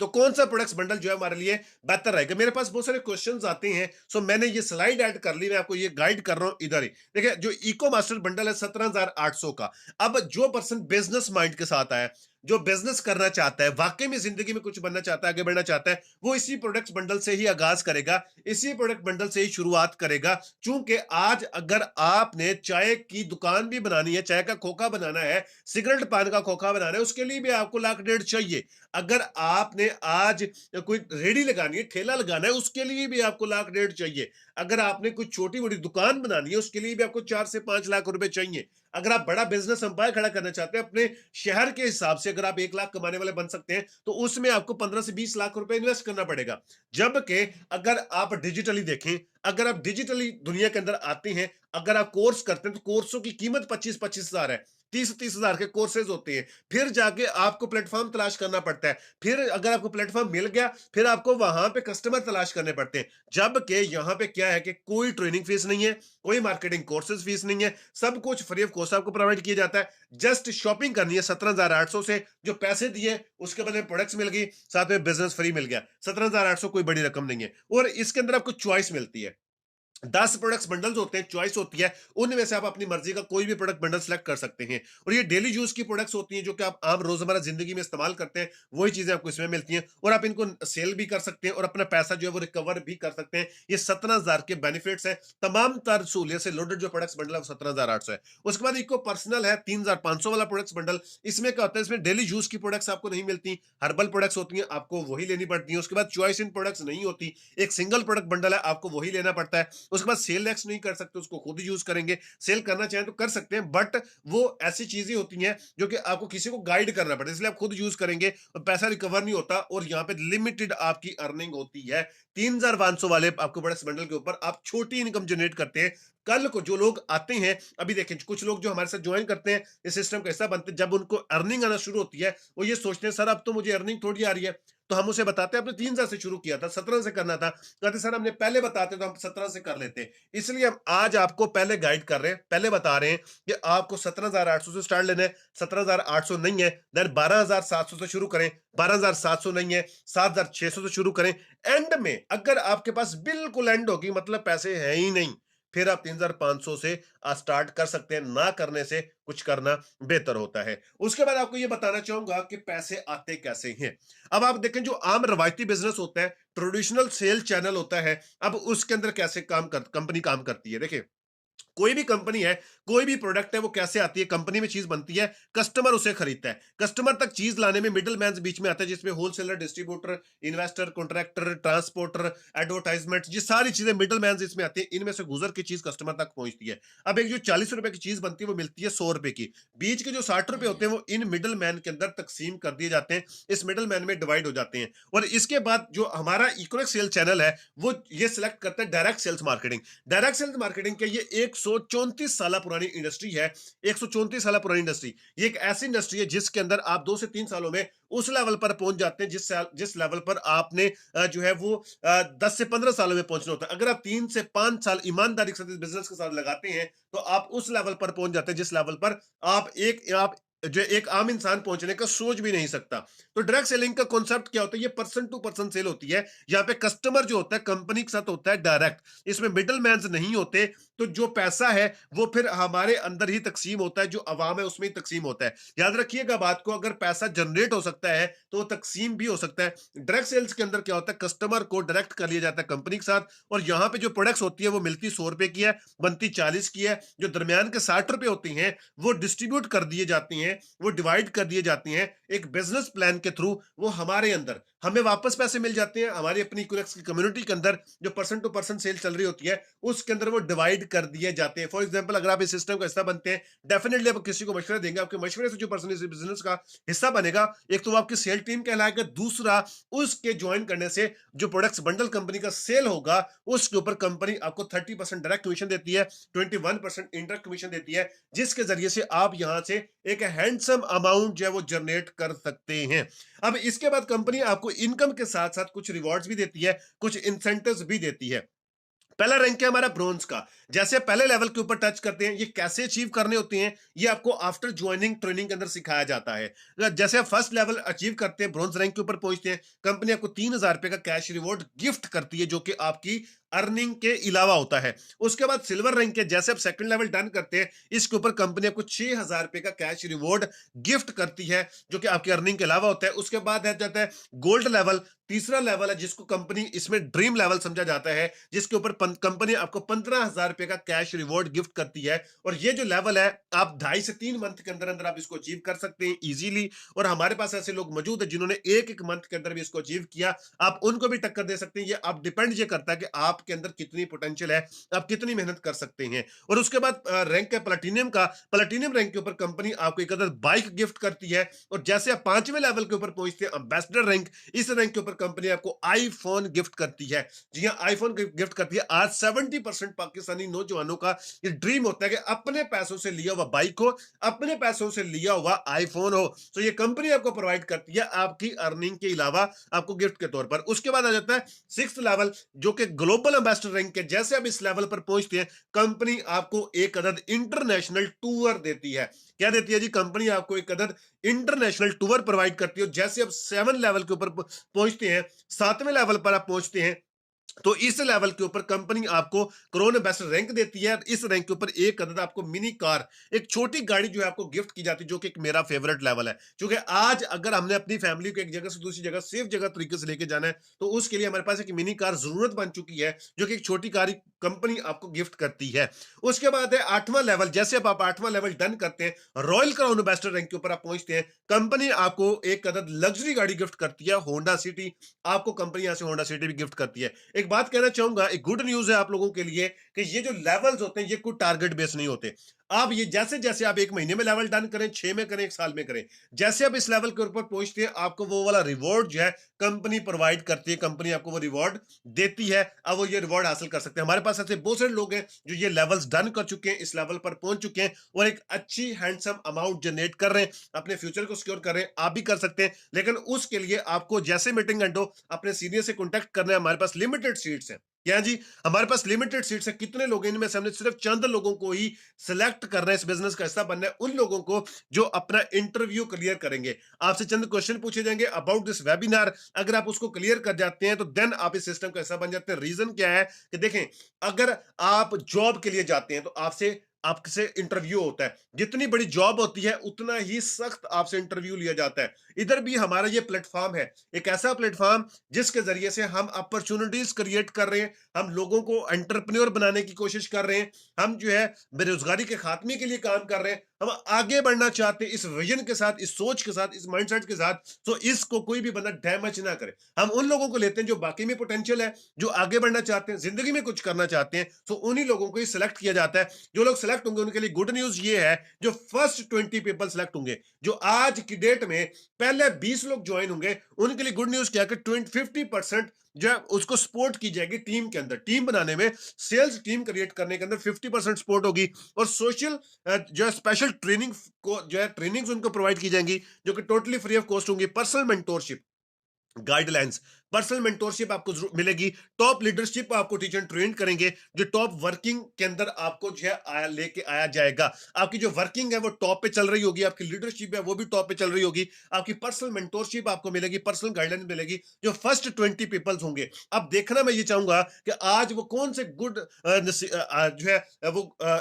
तो कौन सा प्रोडक्ट्स बंडल जो है हमारे लिए बेहतर रहेगा? मेरे पास बहुत सारे क्वेश्चंस आते हैं, सो मैंने ये स्लाइड ऐड कर ली, मैं आपको ये गाइड कर रहा हूं इधर ही। देखिए, जो इको मास्टर बंडल है 17,800 का, अब जो पर्सन बिजनेस माइंड के साथ आया, जो बिजनेस करना चाहता है, वाकई में जिंदगी में कुछ बनना चाहता है, आगे बढ़ना चाहता है, वो इसी प्रोडक्ट्स बंडल से ही आगाज करेगा, इसी प्रोडक्ट बंडल से ही शुरुआत करेगा। चूंकि आज अगर आपने चाय की दुकान भी बनानी है, चाय का खोखा बनाना है, सिगरेट पान का खोखा बनाना है, उसके लिए भी आपको लाख डेढ़ चाहिए। अगर आपने आज कोई रेडी लगानी है, ठेला लगाना है, उसके लिए भी आपको लाख डेढ़ चाहिए। अगर आपने कोई छोटी बड़ी दुकान बनानी है, उसके लिए भी आपको 4 से 5 लाख रुपए चाहिए। अगर आप बड़ा बिजनेस एम्पायर खड़ा करना चाहते हैं अपने शहर के हिसाब से, अगर आप 1 लाख कमाने वाले बन सकते हैं, तो उसमें आपको 15 से 20 लाख रुपए इन्वेस्ट करना पड़ेगा। जबकि अगर आप डिजिटली देखें, अगर आप डिजिटली दुनिया के अंदर आते हैं, अगर आप कोर्स करते हैं, तो कोर्सों की कीमत 25-25 हजार है, 30-30 हजार के कोर्सेज होते हैं। फिर जाके आपको प्लेटफॉर्म तलाश करना पड़ता है, फिर अगर आपको प्लेटफॉर्म मिल गया, फिर आपको वहां पे कस्टमर तलाश करने पड़ते हैं। जबकि यहाँ पे क्या है कि कोई ट्रेनिंग फीस नहीं है, कोई मार्केटिंग कोर्सेज फीस नहीं है, सब कुछ फ्री ऑफ कॉस्ट आपको प्रोवाइड किया जाता है। जस्ट शॉपिंग करनी है 17,800 से, जो पैसे दिए उसके बदले प्रोडक्ट्स मिल गई, साथ में बिजनेस फ्री मिल गया। 17,800 कोई बड़ी रकम नहीं है, और इसके अंदर आपको चॉइस मिलती है। 10 प्रोडक्ट्स बंडल्स होते हैं, चॉइस होती है, उनमें से आप अपनी मर्जी का कोई भी प्रोडक्ट बंडल सेलेक्ट कर सकते हैं। और ये डेली यूज की प्रोडक्ट्स होती हैं, जो कि आप आम रोजमर्रा जिंदगी में इस्तेमाल करते हैं, वही चीजें आपको इसमें मिलती हैं, और आप इनको सेल भी कर सकते हैं और अपना पैसा जो है वो रिकवर भी कर सकते हैं। ये 17,000 के बेनिफिट्स हैं, तमाम तर सहूलियत से लोडेड जो प्रोडक्ट्स बंडल है 17,800 है। उसके बाद इको पर्सनल है 3,500 वाला प्रोडक्ट्स बंडल। इसमें क्या होता है, इसमें डेली यूज की प्रोडक्ट्स आपको नहीं मिलती, हर्बल प्रोडक्ट्स होती हैं, आपको वही लेनी पड़ती है। उसके बाद चॉइस इन प्रोडक्ट्स नहीं होती, एक सिंगल प्रोडक्ट बंडल है, आपको वही लेना पड़ता है। उसके बाद सेल एक्स नहीं कर सकते, उसको खुद ही यूज करेंगे। सेल करना चाहें तो कर सकते हैं, बट वो ऐसी चीजें होती हैं जो कि आपको किसी को गाइड करना पड़ता है, इसलिए आप खुद यूज करेंगे और पैसा रिकवर नहीं होता, और यहाँ पे लिमिटेड आपकी अर्निंग होती है। 3,500 वाले आपको बड़े बंडल के ऊपर आप छोटी इनकम जनरेट करते हैं। कल को जो लोग आते हैं, अभी देखें कुछ लोग जो हमारे साथ ज्वाइन करते हैं, इस सिस्टम का हिस्सा बनते हैं, जब उनको अर्निंग आना शुरू होती है, वो ये सोचते हैं, सर अब तो मुझे अर्निंग थोड़ी आ रही है। तो हम उसे बताते हैं, आपने 3,000 से शुरू किया था, 17 से करना था, कहते सर हमने पहले बताते तो हम 17 से कर लेते। इसलिए हम आज आपको पहले गाइड कर रहे हैं, पहले बता रहे हैं कि आपको 17,800 से स्टार्ट लेना है, 17,800 नहीं है, देन 12,700 से शुरू करें, 12,700 नहीं है, 7,600 से शुरू करें। एंड में अगर आपके पास बिल्कुल एंड होगी, मतलब पैसे हैं ही नहीं, फिर आप 3,500 से स्टार्ट कर सकते हैं। ना करने से कुछ करना बेहतर होता है। उसके बाद आपको यह बताना चाहूंगा कि पैसे आते कैसे हैं। अब आप देखें, जो आम रवायती बिजनेस होता है, ट्रेडिशनल सेल चैनल होता है, अब उसके अंदर कैसे कंपनी काम करती है। देखिए, कोई भी कंपनी है, कोई भी प्रोडक्ट है, वो कैसे आती है? कंपनी में चीज बनती है, कस्टमर उसे खरीदता है, कस्टमर तक चीज लाने में मिडल मैन बीच में आता है, जिसमें wholesaler, distributor, investor, contractor, transporter, advertisement, ये सारी चीजें मिडल मैन इसमें आती है, इनमें से गुजर के चीज कस्टमर तक पहुंचती है। अब एक जो 40 रुपए की चीज बनती है, वो मिलती है 100 रुपए की। बीच के जो 60 रुपए होते हैं, वो इन मिडल मैन के अंदर तकसीम कर दिए जाते हैं, इस मिडल मैन में डिवाइड हो जाते हैं। और इसके बाद जो हमारा इकोनॉमिक सेल चैनल है, वो ये सिलेक्ट करता है direct sales marketing. Direct sales marketing के ये 134 साल पुरानी इंडस्ट्री है। 134 साल पुरानी इंडस्ट्री, ये एक ऐसी इंडस्ट्री है जिसके अंदर आप 2 से 3 सालों में उस लेवल पर पहुंच जाते हैं जिस लेवल पर आपने जो है वो 10 से 15 सालों में पहुंचना होता है। अगर आप 3 से 5 साल ईमानदारी के साथ इस बिजनेस के साथ लगाते हैं, तो आप उस लेवल पर पहुंच जाते हैं जिस लेवल पर आप जो एक आम इंसान पहुंचने का सोच भी नहीं सकता। तो डायरेक्ट सेलिंग का कॉन्सेप्ट क्या होता है? ये पर्सन टू पर्सन सेल होती है। यहाँ पे कस्टमर जो होता है कंपनी के साथ होता है डायरेक्ट, इसमें मिडल मैन नहीं होते। तो जो पैसा है वो फिर हमारे अंदर ही तकसीम होता है, जो अवाम है उसमें ही तकसीम होता है। याद रखिएगा बात को, अगर पैसा जनरेट हो सकता है तो वो तकसीम भी हो सकता है। डायरेक्ट सेल्स के अंदर क्या होता है? कस्टमर को डायरेक्ट कर लिया जाता है कंपनी के साथ, और यहाँ पे जो प्रोडक्ट्स होती है वो मिलती 100 रुपए की है, बनती 40 की है। जो दरमियान के 60 रुपए होती हैं, वो डिस्ट्रीब्यूट कर दिए जाती हैं, वो डिवाइड कर दिए जाती हैं एक बिजनेस प्लान के थ्रू। वो हमारे अंदर हमें वापस पैसे मिल जाते हैं, हमारी अपनी कुरेक्स की कम्युनिटी के अंदर जो पर्सन टू पर्सन सेल चल रही होती है, उसके अंदर वो डिवाइड कर दिए जाते हैं। फॉर एग्जांपल, अगर आप इस सिस्टम का हिस्सा बनते हैं, डेफिनेटली आप किसी को मशवरा देंगे, आपके मशवरे से जो पर्सन इस बिजनेस का हिस्सा बनेगा, एक तो वो आपकी सेल टीम कहलाएगा, दूसरा उसके ज्वाइन करने से जो प्रोडक्ट्स बंडल कंपनी का सेल होगा, उसके ऊपर कंपनी आपको 30% डायरेक्ट कमीशन देती है, 21% इनडायरेक्ट कमीशन देती है, जिसके जरिए से आप यहां से एक हैंडसम अमाउंट जो है वो जनरेट कर सकते हैं। अब इसके बाद कंपनी आपको इनकम के साथ साथ कुछ रिवॉर्ड्स भी देती है, कुछ इंसेंटिव्स भी देती है। पहला रैंक है हमारा ब्रोंज का। जैसे पहले लेवल के ऊपर टच करते हैं, ये कैसे अचीव करने होते हैं, ये आपको आफ्टर ज्वाइनिंग ट्रेनिंग के अंदर सिखाया जाता है। जैसे आप फर्स्ट लेवल अचीव करते हैं, ब्रोंज रैंक के ऊपर पहुंचते हैं, कंपनी आपको 3,000 रुपए का कैश रिवॉर्ड गिफ्ट करती है, जो कि आपकी अर्निंग के अलावा होता है। उसके बाद सिल्वर रैंक के जैसे आप सेकंड लेवल डन करते हैं, इसके ऊपर कंपनी आपको 6,000 रुपए का कैश रिवॉर्ड गिफ्ट करती है, जो कि आपकी अर्निंग के अलावा होता है। उसके बाद है जाता है गोल्ड लेवल। तीसरा लेवल है जिसको कंपनी इसमें ड्रीम लेवल समझा जाता है, जिसके ऊपर कंपनी आपको 15,000 रुपए का कैश रिवॉर्ड गिफ्ट करती है। और ये जो लेवल है, आप 2.5 से 3 मंथ के अंदर अंदर आप इसको अचीव कर सकते हैं इजीली। और हमारे पास ऐसे लोग मौजूद है जिन्होंने एक एक मंथ के अंदर भी इसको अचीव किया। आप उनको भी टक्कर दे सकते हैं। ये आप डिपेंड ये करता है कि आपके अंदर कितनी पोटेंशियल है, आप कितनी मेहनत कर सकते हैं। और उसके बाद रैंक है प्लेटिनियम का। प्लेटिनियम रैंक के ऊपर कंपनी आपको एक अदर बाइक गिफ्ट करती है। और जैसे आप 5वें लेवल के ऊपर पहुंचते हैं, एम्बेसडर रैंक, इस रैंक के ऊपर कंपनी आपको आईफोन गिफ्ट करती है। जी हाँ, आईफोन गिफ्ट करती है। आज 70% पाकिस्तानी नौजवानों का ये ड्रीम होता है कि अपने पैसों से लिया हुआ बाइक हो, अपने पैसों से लिया हुआ आईफोन हो। तो ये कंपनी आपको प्रोवाइड करती है आपकी अर्निंग के अलावा, आपको गिफ्ट के तौर पर। उसके बाद आ जाता है 6th लेवल, जो कि ग्लोबल एम्बेसडर रैंक है। जैसे आप इस लेवल पर पहुंचते हैं, कंपनी आपको एक अदद इंटरनेशनल टूर देती है। क्या देती है जी? कंपनी आपको एक अदद इंटरनेशनल टूर प्रोवाइड करती है। जैसे आप 7 लेवल के ऊपर पहुंचते हैं, 7वें लेवल पर आप पहुंचते हैं, तो इस लेवल के ऊपर कंपनी आपको क्रोन बेस्ट रैंक देती है। इस रैंक के ऊपर एक अदद आपको मिनी कार, एक छोटी गाड़ी जो है आपको गिफ्ट की जाती है, जो कि एक मेरा फेवरेट लेवल है। क्योंकि आज अगर हमने अपनी फैमिली को एक जगह से दूसरी जगह सेफ जगह तरीके से लेके जाना है, तो उसके लिए हमारे पास एक मिनी कार जरूरत बन चुकी है, जो कि एक छोटी कार ही कंपनी आपको गिफ्ट करती है। उसके बाद है 8वां लेवल। जैसे आप 8वां लेवल डन करते हैं, रॉयल क्राउन एम्बेसडर रैंक के ऊपर आप पहुंचते हैं, कंपनी आपको एक अदद लग्जरी गाड़ी गिफ्ट करती है, होंडा सिटी। आपको कंपनी यहां से होंडा सिटी भी गिफ्ट करती है। एक बात कहना चाहूंगा, एक गुड न्यूज है आप लोगों के लिए, कि ये जो लेवल्स होते हैं, ये कोई टारगेट बेस नहीं होते। आप ये जैसे जैसे आप 1 महीने में लेवल डन करें, 6 में करें, 1 साल में करें, जैसे आप इस लेवल के ऊपर पहुंचते हैं, आपको वो वाला रिवॉर्ड जो है कंपनी प्रोवाइड करती है, कंपनी आपको वो रिवॉर्ड देती है। अब वो ये रिवॉर्ड हासिल कर सकते हैं। हमारे पास ऐसे बहुत सारे लोग हैं जो ये लेवल्स डन कर चुके हैं, इस लेवल पर पहुंच चुके हैं, और एक अच्छी हैंडसम अमाउंट जनरेट कर रहे हैं, अपने फ्यूचर को सिक्योर कर रहे हैं। आप भी कर सकते हैं, लेकिन उसके लिए आपको जैसे मीटिंग एंड हो, अपने सीनियर से कॉन्टेक्ट करना है। हमारे पास लिमिटेड सीट्स हैं। क्या जी? हमारे पास लिमिटेड सीट्स है। कितने लोग हैं? इनमें से हमने सिर्फ चंद लोगों को ही सिलेक्ट करना है, इस बिजनेस का हिस्सा बनना है। उन लोगों को जो अपना इंटरव्यू क्लियर करेंगे। आपसे चंद क्वेश्चन पूछे जाएंगे अबाउट दिस वेबिनार। अगर आप उसको क्लियर कर जाते हैं, तो देन आप इस सिस्टम का हिस्सा बन जाते हैं। रीजन क्या है कि देखें, अगर आप जॉब के लिए जाते हैं, तो आपसे आपसे इंटरव्यू होता है। जितनी बड़ी जॉब होती है, उतना ही सख्त आपसे इंटरव्यू लिया जाता है। इधर भी हमारा ये प्लेटफ़ॉर्म है, एक ऐसा प्लेटफ़ॉर्म जिसके ज़रिए से हम अपॉर्च्युनिटीज़ क्रिएट कर रहे हैं, हम लोगों को एंटरप्रेन्योर बनाने की कोशिश कर रहे हैं, हम जो है बेरोज़गारी के खात्मे के लिए काम कर रहे हैं, हम आगे बढ़ना चाहते हैं इस विज़न के साथ, इस सोच के साथ, इस माइंडसेट के साथ, तो इसको कोई भी बंदा डैमेज ना करे। हम उन लोगों को लेते हैं जो वाक़ई में पोटेंशियल है, जो आगे बढ़ना चाहते हैं, ज़िंदगी में कुछ करना चाहते हैं, तो उन्हीं लोगों को ही सिलेक्ट किया जाता है। जो लोग सिलेक्ट होंगे उनके लिए गुड न्यूज़ ये है, जो फर्स्ट 20 पीपल सिलेक्ट होंगे, जो आज की डेट में पहले 20 लोग जॉइन होंगे, उनके लिए गुड न्यूज़ क्या है कि 50% जो है उसको सपोर्ट की जाएगी टीम के अंदर। टीम बनाने में, सेल्स टीम क्रिएट करने के अंदर 50% सपोर्ट होगी और सोशल जो है स्पेशल ट्रेनिंग को जो है ट्रेनिंग्स उनको प्रोवाइड की जाएंगी, जो कि टोटली फ्री ऑफ कॉस्ट होंगी। Personal mentorship, guidelines, personal mentorship आपको मिलेगी, टॉप लीडरशिप आपको टीचर ट्रेन करेंगे, जो टॉप वर्किंग के अंदर आपको जो है लेके आया जाएगा। आपकी जो वर्किंग है वो टॉप पे चल रही होगी, आपकी लीडरशिप है वो भी टॉप पे चल रही होगी, आपकी पर्सनल मेंटोरशिप आपको मिलेगी, पर्सनल गाइडलाइंस मिलेगी, जो फर्स्ट 20 पीपल्स होंगे। अब देखना मैं ये चाहूंगा कि आज वो कौन से गुड जो है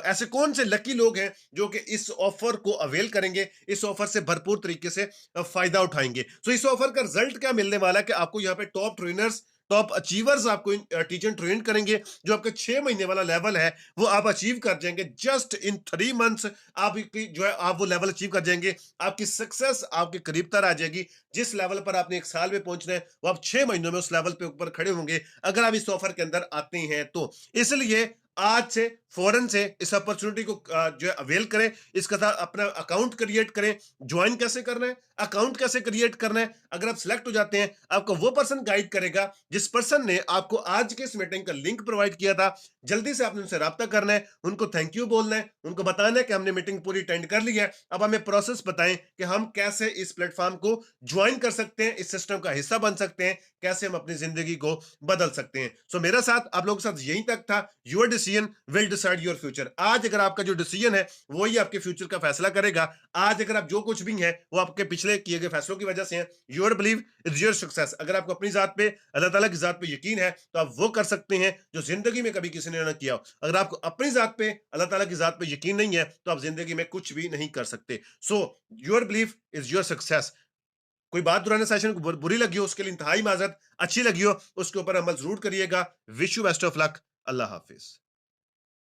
ऐसे कौन से लकी लोग हैं जो कि इस ऑफर को अवेल करेंगे, इस ऑफर से भरपूर तरीके से फायदा उठाएंगे। सो इस ऑफर का रिजल्ट क्या मिलने वाला है कि आपको यहाँ पे टॉप ट्रेनर्स, टॉप अचीवर्स आपको टीचर ट्रेन करेंगे, जो आपका 6 महीने वाला लेवल है वो आप अचीव कर जाएंगे जस्ट इन 3 मंथ्स। आपकी जो है आप वो लेवल अचीव कर जाएंगे, आपकी सक्सेस आपके करीब तर आ जाएगी। जिस लेवल पर आपने 1 साल में पहुंचना है, वो आप 6 महीनों में उस लेवल पे ऊपर खड़े होंगे, अगर आप इस ऑफर के अंदर आते हैं तो। इसलिए आज से फौरन से इस अपॉर्चुनिटी को जो है अवेल करें, इसके साथ अपना अकाउंट क्रिएट करें। ज्वाइन कैसे करना है, अकाउंट कैसे क्रिएट करना है, अगर आप सिलेक्ट हो जाते हैं, आपको वो पर्सन गाइड करेगा जिस पर्सन ने आपको आज के इस मीटिंग का लिंक प्रोवाइड किया था। जल्दी से आपने उनसे राब्ता करना है, उनको थैंक यू बोलना है, उनको बताना है कि हमने मीटिंग पूरी अटेंड कर ली है, अब हमें प्रोसेस बताएं कि हम कैसे इस प्लेटफॉर्म को ज्वाइन कर सकते हैं, इस सिस्टम का हिस्सा बन सकते हैं, कैसे हम अपनी जिंदगी को बदल सकते हैं। सो मेरा साथ आप लोगों के साथ यहीं तक था। Your decision will decide your future. आज अगर आपका जो डिसीजन है वही आपके फ्यूचर का फैसला करेगा। आज अगर आप जो कुछ भी हैं वो आपके पिछले किए गए फैसलों की वजह से हैं। Your believe is your success. अगर आपको अपनी जात पे, अल्लाह ताला की जात पे यकीन है, तो आप वो कर सकते हैं जो जिंदगी में कभी किसी ने ना किया हो। अगर आपको अपनी जात पे, अल्लाह ताला की जात पे यकीन नहीं है, तो आप जिंदगी में कुछ भी नहीं कर सकते। So your believe is your success. कोई बात दुराने सेशन को बुरी लगी हो उसके लिए इंतहाई माजरत, अच्छी लगी हो उसके ऊपर अमल जरूर करिएगा। Wish you best of luck. Allah Hafiz.